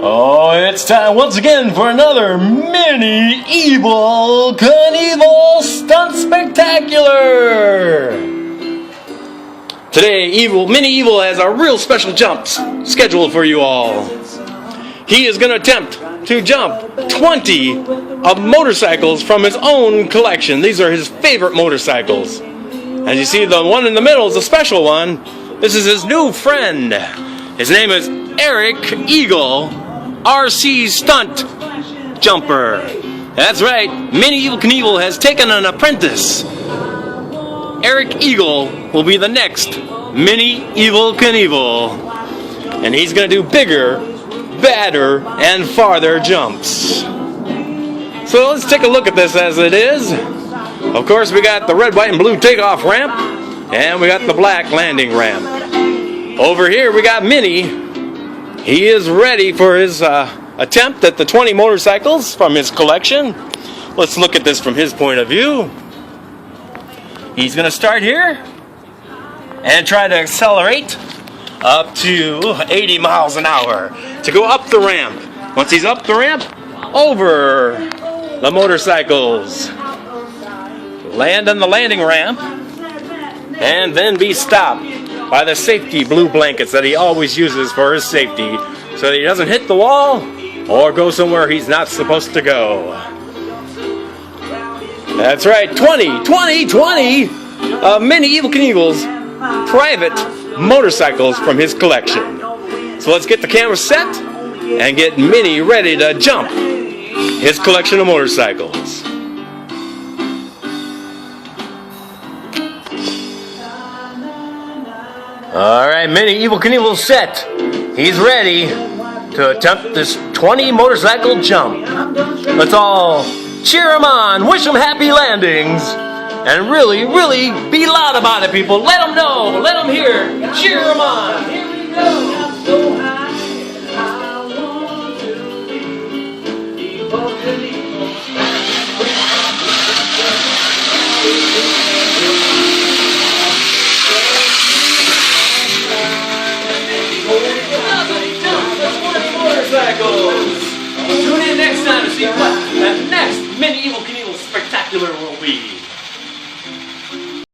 Oh, it's time once again for another Mini Evel Knievel Stunt Spectacular! Today, Mini Evel has a real special jumps scheduled for you all. He is going to attempt to jump 20 of motorcycles from his own collection. These are his favorite motorcycles. As you see, the one in the middle is a special one. This is his new friend. His name is Evel Eagle, RC Stunt Jumper. That's right, Mini Evel Knievel has taken an apprentice. Evel Eagle will be the next Mini Evel Knievel. And he's going to do bigger, badder, and farther jumps. So let's take a look at this as it is. Of course, we got the red, white, and blue takeoff ramp, and we got the black landing ramp. Over here, we got Mini. He is ready for his attempt at the 20 motorcycles from his collection. Let's look at this from his point of view. He's going to start here and try to accelerate up to 80 miles an hour to go up the ramp. Once he's up the ramp, over the motorcycles. Land on the landing ramp and then be stopped by the safety blue blankets that he always uses for his safety so that he doesn't hit the wall or go somewhere he's not supposed to go. That's right, 20 Mini Evel Knievel's private motorcycles from his collection. So let's get the camera set and get Mini ready to jump his collection of motorcycles. Alright, Mini Evel Knievel set. He's ready to attempt this 20 motorcycle jump. Let's all cheer him on, wish him happy landings, and really, really be loud about it, people. Let him know, let him hear, cheer him on. Here we go. Tune in next time to see what the next Mini Evel Knievel Spectacular will be.